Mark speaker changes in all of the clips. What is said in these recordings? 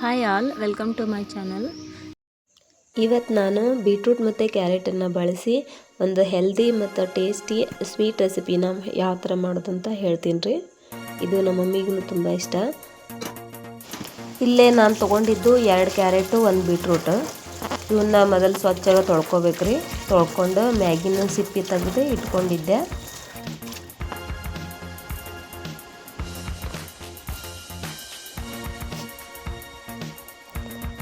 Speaker 1: Hi all, welcome to my channel.
Speaker 2: ಇವತ್ತು ನಾನು beetroot ಮತ್ತು ಕ್ಯಾರೆಟನ್ನು ಬಳಸಿ ಒಂದು ಹೆಲ್ದಿ ಮತ್ತು ಟೇಸ್ಟಿ ಸ್ವೀಟ್ ರೆಸಿಪಿನ ಯಾವ ಥರ ಮಾಡೋದಂತ ಹೇಳ್ತೀನಿ ರೀ. ಇದು ನಮ್ಮ ಮಮ್ಮಿಗೂ ತುಂಬ ಇಷ್ಟ. ಇಲ್ಲೇ ನಾನು ತೊಗೊಂಡಿದ್ದು 2 ಕ್ಯಾರೆಟು 1 ಬೀಟ್ರೂಟ್. ಇವನ್ನ ಮೊದಲು ಸ್ವಚ್ಛವಾಗಿ ತೊಳ್ಕೊಬೇಕ್ರಿ. ತೊಳ್ಕೊಂಡು ಮ್ಯಾಗಿನ ಸಿಪ್ಪಿ ತೆಗೆದು ಇಟ್ಕೊಂಡಿದ್ದೆ.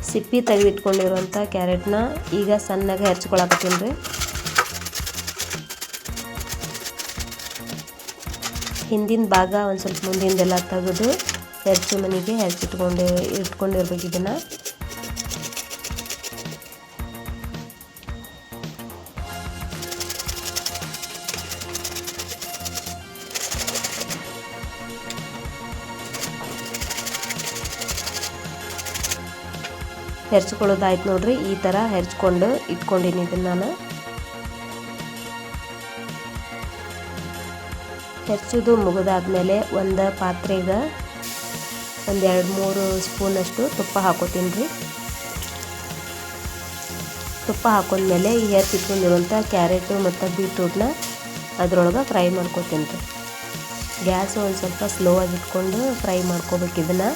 Speaker 2: ಸಿಪ್ಪಿ ತೆಗೆದಿಟ್ಕೊಂಡಿರುವಂಥ ಕ್ಯಾರೆಟ್ನ ಈಗ ಸಣ್ಣಗೆ ಹೆರ್ಚ್ಕೊಳಕತ್ತೀನಿ ರೀ. ಹಿಂದಿನ ಭಾಗ ಒಂದು ಸ್ವಲ್ಪ ಮುಂದಿಂದೆಲ್ಲ ತೆಗೆದು ಮನೆಗೆ ಇಟ್ಕೊಂಡಿರ್ಬೇಕು ಇದನ್ನು. ಹೆರ್ಚ್ಕೊಳ್ಳೋದಾಯ್ತು ನೋಡ್ರಿ. ಈ ಥರ ಹೆರ್ಚ್ಕೊಂಡು ಇಟ್ಕೊಂಡಿನಿ ಇದನ್ನು ನಾನು. ಹೆರ್ಚೋದು ಮುಗಿದಾದ್ಮೇಲೆ ಒಂದು ಪಾತ್ರೆಗೆ ಒಂದು 2-3 ಸ್ಪೂನಷ್ಟು ತುಪ್ಪ ಹಾಕೋತೀನಿ ರೀ. ತುಪ್ಪ ಹಾಕೊಂಡ್ಮೇಲೆ ಈ ಹೆರ್ಚಿಟ್ಕೊಂಡಿರುವಂಥ ಕ್ಯಾರೆಟು ಮತ್ತು ಬೀಟ್ರೂಟ್ನ ಅದರೊಳಗೆ ಫ್ರೈ ಮಾಡ್ಕೊತೀನಿ ರೀ. ಗ್ಯಾಸು ಒಂದು ಸ್ವಲ್ಪ ಸ್ಲೋ ಆಗಿ ಇಟ್ಕೊಂಡು ಫ್ರೈ ಮಾಡ್ಕೋಬೇಕು ಇದನ್ನು.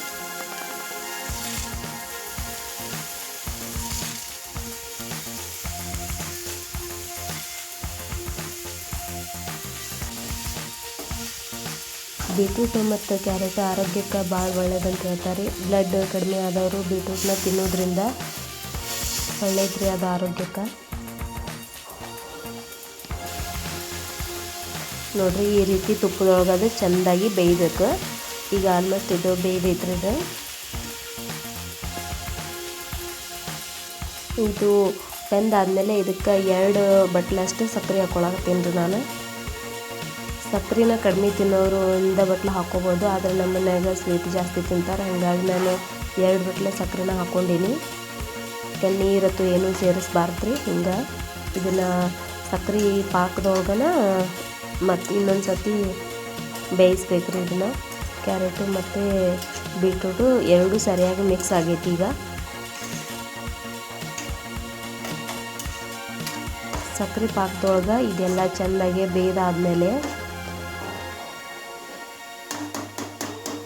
Speaker 2: ಬೀಟ್ರೂಟ್ ಮತ್ತು ಕ್ಯಾರೆಟ್ ಆರೋಗ್ಯಕ್ಕೆ ಭಾಳ ಒಳ್ಳೇದಂತ ಹೇಳ್ತಾರೆ. ಬ್ಲಡ್ ಕಡಿಮೆ ಆದವರು ಬೀಟ್ರೂಟ್ನ ತಿನ್ನೋದ್ರಿಂದ ಒಳ್ಳೇದ್ರಿ ಅದು ಆರೋಗ್ಯಕ್ಕೆ. ನೋಡ್ರಿ, ಈ ರೀತಿ ತುಪ್ಪದೊಳಗೆ ಅದು ಚೆಂದಾಗಿ ಬೇಯಬೇಕು. ಈಗ ಆಲ್ಮೋಸ್ಟ್ ಇದು ಬೇಯ್ದೈತ್ರಿ. ಇದು ಬೆಂದಾದ್ಮೇಲೆ ಇದಕ್ಕೆ 2 ಬಟ್ಲಷ್ಟು ಸಕ್ಕರೆ ಹಾಕೊಳಕತ್ತೀನಿ ರೀ ನಾನು. ಸಕ್ಕರೆನ ಕಡಿಮೆ ತಿನ್ನೋರು 1 ಬಟ್ಲು ಹಾಕ್ಕೋಬೋದು. ಆದರೆ ನಮ್ಮ ಮನ್ಯಾಗ ಸ್ವೀಟ್ ಜಾಸ್ತಿ ತಿಂತಾರೆ, ಹಾಗಾಗಿ ನಾನು 2 ಬಟ್ಲೆ ಸಕ್ಕರೆನ ಹಾಕ್ಕೊಂಡೀನಿ. ನೀರತ್ತು ಏನೂ ಸೇರಿಸ್ಬಾರ್ದು ರೀ. ಹಿಂಗೆ ಇದನ್ನು ಸಕ್ಕರೆ ಪಾಕದೊಳಗನ ಮತ್ತು ಇನ್ನೊಂದು ಸತಿ ಬೇಯಿಸ್ಬೇಕು ರೀ. ಇದನ್ನು ಕ್ಯಾರೆಟು ಮತ್ತು ಬೀಟ್ರೂಟು 2 ಸರಿಯಾಗಿ ಮಿಕ್ಸ್ ಆಗೈತಿ. ಈಗ ಸಕ್ಕರೆ ಪಾಕದೊಳಗೆ ಇದೆಲ್ಲ ಚೆಂದಾಗಿ ಬೇಯ್ದಾದ್ಮೇಲೆ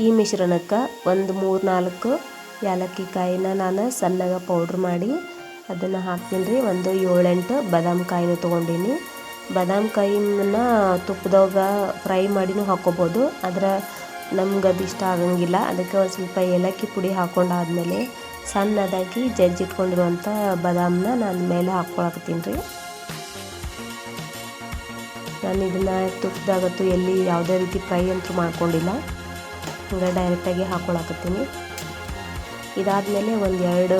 Speaker 2: ಈ ಮಿಶ್ರಣಕ್ಕೆ ಒಂದು 3-4 ಏಲಕ್ಕಿ ಕಾಯಿನ ನಾನು ಸಣ್ಣಗೆ ಪೌಡ್ರ್ ಮಾಡಿ ಅದನ್ನು ಹಾಕ್ತೀನಿ ರೀ. ಒಂದು 7-8 ಬಾದಾಮಿ ಕಾಯಿನ ತೊಗೊಂಡೀನಿ. ಬಾದಾಮಿ ಕಾಯಿನ ತುಪ್ಪದಾಗ ಫ್ರೈ ಮಾಡಿನೂ ಹಾಕ್ಕೋಬೋದು, ಆದರೆ ನಮ್ಗೆ ಅದು ಇಷ್ಟ ಆಗಂಗಿಲ್ಲ. ಅದಕ್ಕೆ ಒಂದು ಸ್ವಲ್ಪ ಏಲಕ್ಕಿ ಪುಡಿ ಹಾಕ್ಕೊಂಡಾದ್ಮೇಲೆ ಸಣ್ಣದಾಗಿ ಜಜ್ಜಿಟ್ಕೊಂಡಿರುವಂಥ ಬಾದಾಮನ್ನ ನಾನು ಮೇಲೆ ಹಾಕ್ಕೊಳಕತ್ತೀನಿ ರೀ. ನಾನು ಇದನ್ನು ತುಪ್ಪದಾಗತ್ತು ಎಲ್ಲಿ ಯಾವುದೇ ರೀತಿ ಫ್ರೈ ಅಂತೂ ಮಾಡ್ಕೊಂಡಿಲ್ಲ, ಹಂಗೆ ಡೈರೆಕ್ಟಾಗಿ ಹಾಕ್ಕೊಳಕತ್ತೀನಿ. ಇದಾದಮೇಲೆ ಒಂದು 2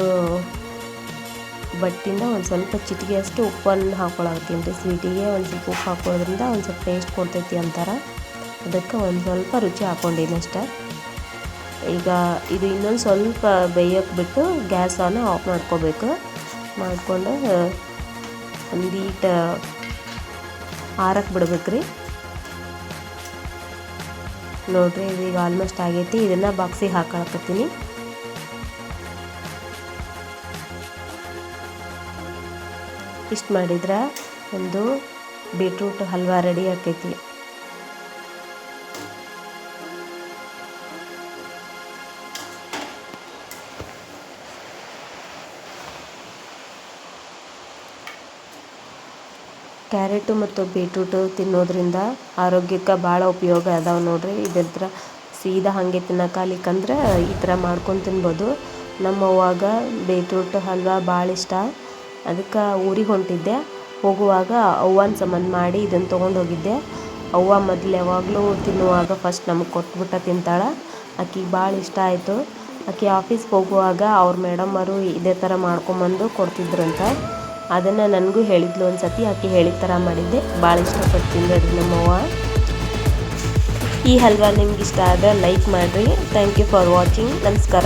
Speaker 2: ಬಟ್ಟಿಂದ ಒಂದು ಸ್ವಲ್ಪ ಚಿಟಿಕೆಯಷ್ಟು ಉಪ್ಪನ್ನು ಹಾಕ್ಕೊಳಕತ್ತೀನಿ ರೀ. ಸ್ವೀಟಿಗೆ ಒಂದು ಸ್ವಲ್ಪ ಉಪ್ಪು ಹಾಕೋದ್ರಿಂದ ಒಂದು ಸ್ವಲ್ಪ ಟೇಸ್ಟ್ ಕೊಡ್ತೈತಿ ಅಂತಾರೆ, ಅದಕ್ಕೆ ಒಂದು ಸ್ವಲ್ಪ ರುಚಿ ಹಾಕ್ಕೊಂಡೀನಿ ಅಷ್ಟೆ. ಈಗ ಇದು ಇನ್ನೊಂದು ಸ್ವಲ್ಪ ಬೇಯೋಕ್ಕೆ ಬಿಟ್ಟು ಗ್ಯಾಸನ್ನು ಆಫ್ ಮಾಡ್ಕೋಬೇಕು. ಮಾಡಿಕೊಂಡು ಒಂದೀಟ ಆರಕ್ಕೆ ಬಿಡ್ಬೇಕು ರೀ. ನೋಡ್ರಿ, ಇದೀಗ ಆಲ್ಮೋಸ್ಟ್ ಆಗೈತಿ. ಇದನ್ನು ಬಾಕ್ಸಿಗೆ ಹಾಕೊಳಕತ್ತೀನಿ. ಇಷ್ಟು ಮಾಡಿದ್ರೆ ಒಂದು ಬೀಟ್ರೂಟ್ ಹಲ್ವಾ ರೆಡಿ ಆಕೈತಿ. ಕ್ಯಾರೆಟು ಮತ್ತು ಬೀಟ್ರೂಟು ತಿನ್ನೋದ್ರಿಂದ ಆರೋಗ್ಯಕ್ಕೆ ಭಾಳ ಉಪಯೋಗ ಅದಾವೆ ನೋಡ್ರಿ. ಇದ್ರ ಸೀದಾ ಹಾಗೆ ತಿನ್ನೋಕಾಲಿಕ್ಕಂದ್ರೆ ಈ ಥರ ಮಾಡ್ಕೊಂಡು ತಿನ್ಬೋದು. ನಮ್ಮ ಅವ್ವಾಗ ಬೀಟ್ರೂಟ್ ಹಲ್ವಾ ಭಾಳ ಇಷ್ಟ. ಅದಕ್ಕೆ ಊರಿಗೆ ಹೊಂಟಿದ್ದೆ. ಹೋಗುವಾಗ ಅವ್ವನ ಸಂಬಂಧ ಮಾಡಿ ಇದನ್ನು ತೊಗೊಂಡು ಹೋಗಿದ್ದೆ. ಅವ್ವ ಮೊದಲು ಯಾವಾಗಲೂ ತಿನ್ನುವಾಗ ಫಸ್ಟ್ ನಮಗೆ ಕೊಟ್ಬಿಟ್ಟು ತಿಂತಾಳೆ. ಆಕೆಗೆ ಭಾಳ ಇಷ್ಟ ಆಯಿತು. ಆಕೆ ಆಫೀಸ್ಗೆ ಹೋಗುವಾಗ ಅವ್ರ ಮೇಡಮ್ಮರು ಇದೇ ಥರ ಮಾಡ್ಕೊಂಬಂದು ಕೊಡ್ತಿದ್ರಂತ. ಅದನ್ನು ನನಗೂ ಹೇಳಿದ್ಲು ಒಂದು ಸತಿ. ಆಕೆ ಹೇಳಿದ ಥರ ಮಾಡಿದ್ದೆ. ಭಾಳ ಇಷ್ಟಪಟ್ಟು ತಿಂದ್ರಿ ನಮ್ಮವ್ವ. ಈ ಹಲ್ವಾ ನಿಮ್ಗೆ ಇಷ್ಟ ಆದರೆ ಲೈಕ್ ಮಾಡಿರಿ. Thank you for watching. ನಮಸ್ಕಾರ.